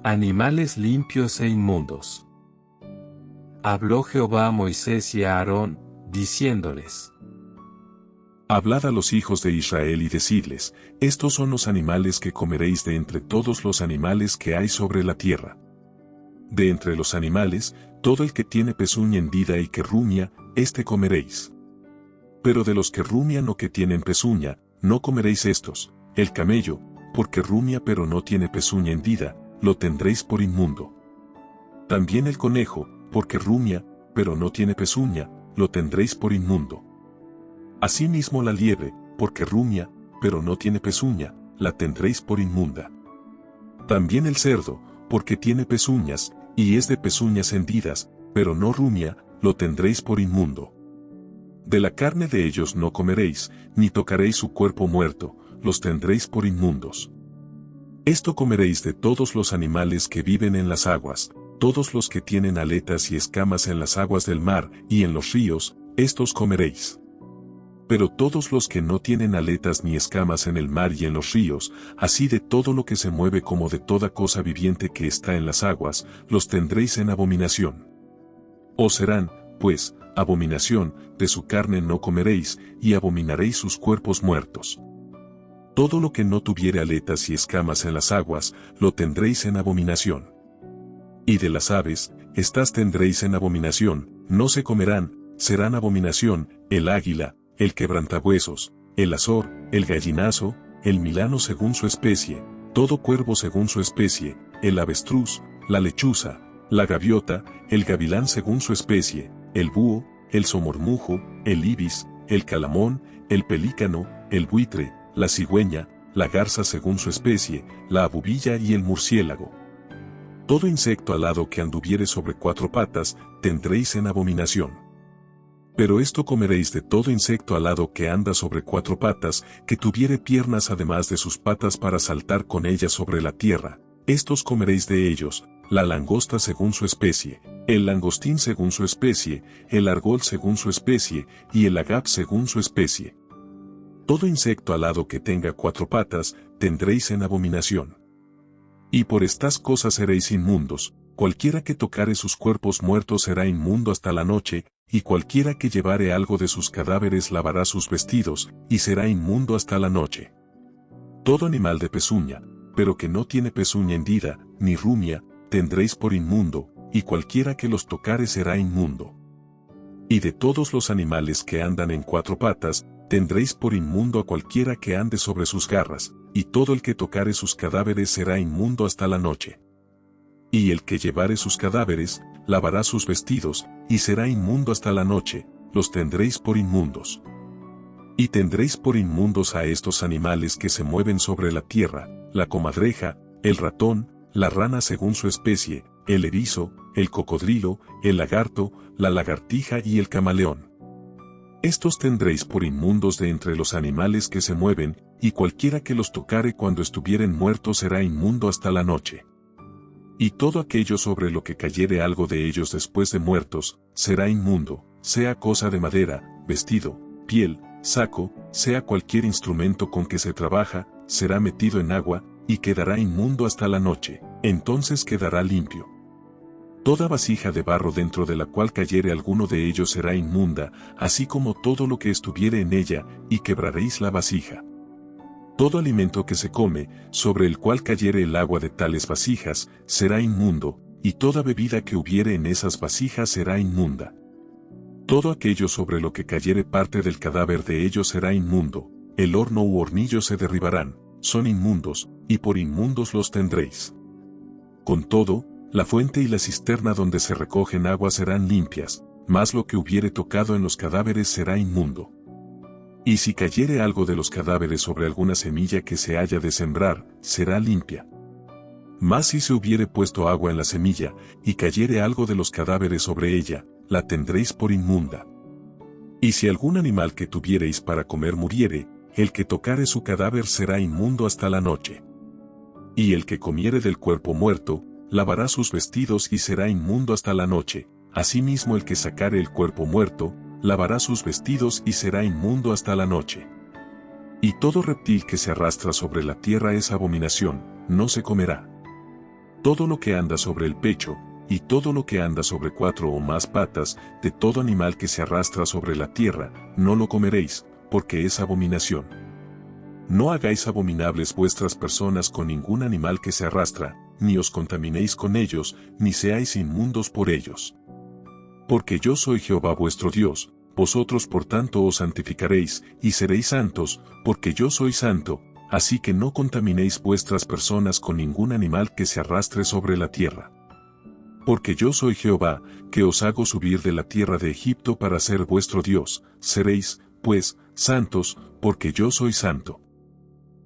Animales limpios e inmundos. Habló Jehová a Moisés y a Aarón, diciéndoles: Hablad a los hijos de Israel y decidles: estos son los animales que comeréis de entre todos los animales que hay sobre la tierra. De entre los animales, todo el que tiene pezuña hendida y que rumia, éste comeréis. Pero de los que rumian o que tienen pezuña, no comeréis estos: el camello, porque rumia pero no tiene pezuña hendida, lo tendréis por inmundo. También el conejo, porque rumia, pero no tiene pezuña, lo tendréis por inmundo. Asimismo la liebre, porque rumia, pero no tiene pezuña, la tendréis por inmunda. También el cerdo, porque tiene pezuñas, y es de pezuñas hendidas, pero no rumia, lo tendréis por inmundo. De la carne de ellos no comeréis, ni tocaréis su cuerpo muerto, los tendréis por inmundos. Esto comeréis de todos los animales que viven en las aguas, todos los que tienen aletas y escamas en las aguas del mar y en los ríos, estos comeréis. Pero todos los que no tienen aletas ni escamas en el mar y en los ríos, así de todo lo que se mueve como de toda cosa viviente que está en las aguas, los tendréis en abominación. Os serán, pues, abominación, de su carne no comeréis, y abominaréis sus cuerpos muertos. Todo lo que no tuviere aletas y escamas en las aguas, lo tendréis en abominación. Y de las aves, estas tendréis en abominación, no se comerán, serán abominación, el águila, el quebrantahuesos, el azor, el gallinazo, el milano según su especie, todo cuervo según su especie, el avestruz, la lechuza, la gaviota, el gavilán según su especie, el búho, el somormujo, el ibis, el calamón, el pelícano, el buitre, la cigüeña, la garza según su especie, la abubilla y el murciélago. Todo insecto alado que anduviere sobre cuatro patas, tendréis en abominación. Pero esto comeréis de todo insecto alado que anda sobre cuatro patas, que tuviere piernas además de sus patas para saltar con ellas sobre la tierra, estos comeréis de ellos: la langosta según su especie, el langostín según su especie, el argol según su especie, y el agap según su especie. Todo insecto alado que tenga cuatro patas, tendréis en abominación. Y por estas cosas seréis inmundos: cualquiera que tocare sus cuerpos muertos será inmundo hasta la noche, y cualquiera que llevare algo de sus cadáveres lavará sus vestidos, y será inmundo hasta la noche. Todo animal de pezuña, pero que no tiene pezuña hendida, ni rumia, tendréis por inmundo, y cualquiera que los tocare será inmundo. Y de todos los animales que andan en cuatro patas, tendréis por inmundo a cualquiera que ande sobre sus garras, y todo el que tocare sus cadáveres será inmundo hasta la noche. Y el que llevare sus cadáveres, lavará sus vestidos, y será inmundo hasta la noche, los tendréis por inmundos. Y tendréis por inmundos a estos animales que se mueven sobre la tierra: la comadreja, el ratón, la rana según su especie, el erizo, el cocodrilo, el lagarto, la lagartija y el camaleón. Estos tendréis por inmundos de entre los animales que se mueven, y cualquiera que los tocare cuando estuvieren muertos será inmundo hasta la noche. Y todo aquello sobre lo que cayere algo de ellos después de muertos, será inmundo, sea cosa de madera, vestido, piel, saco, sea cualquier instrumento con que se trabaja, será metido en agua, y quedará inmundo hasta la noche, entonces quedará limpio. Toda vasija de barro dentro de la cual cayere alguno de ellos será inmunda, así como todo lo que estuviere en ella, y quebraréis la vasija. Todo alimento que se come, sobre el cual cayere el agua de tales vasijas, será inmundo, y toda bebida que hubiere en esas vasijas será inmunda. Todo aquello sobre lo que cayere parte del cadáver de ellos será inmundo, el horno u hornillo se derribarán, son inmundos, y por inmundos los tendréis. Con todo, la fuente y la cisterna donde se recogen agua serán limpias, mas lo que hubiere tocado en los cadáveres será inmundo. Y si cayere algo de los cadáveres sobre alguna semilla que se haya de sembrar, será limpia. Mas si se hubiere puesto agua en la semilla, y cayere algo de los cadáveres sobre ella, la tendréis por inmunda. Y si algún animal que tuviereis para comer muriere, el que tocare su cadáver será inmundo hasta la noche. Y el que comiere del cuerpo muerto, lavará sus vestidos y será inmundo hasta la noche. Asimismo el que sacare el cuerpo muerto, lavará sus vestidos y será inmundo hasta la noche. Y todo reptil que se arrastra sobre la tierra es abominación, no se comerá. Todo lo que anda sobre el pecho, y todo lo que anda sobre 4 o más patas, de todo animal que se arrastra sobre la tierra, no lo comeréis, porque es abominación. No hagáis abominables vuestras personas con ningún animal que se arrastra, ni os contaminéis con ellos, ni seáis inmundos por ellos. Porque yo soy Jehová vuestro Dios, vosotros por tanto os santificaréis, y seréis santos, porque yo soy santo, así que no contaminéis vuestras personas con ningún animal que se arrastre sobre la tierra. Porque yo soy Jehová, que os hago subir de la tierra de Egipto para ser vuestro Dios, seréis, pues, santos, porque yo soy santo.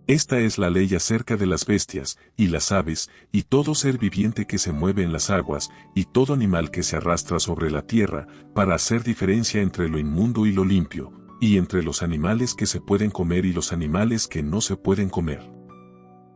Esta es la ley acerca de las bestias, y las aves, y todo ser viviente que se mueve en las aguas, y todo animal que se arrastra sobre la tierra, para hacer diferencia entre lo inmundo y lo limpio, y entre los animales que se pueden comer y los animales que no se pueden comer.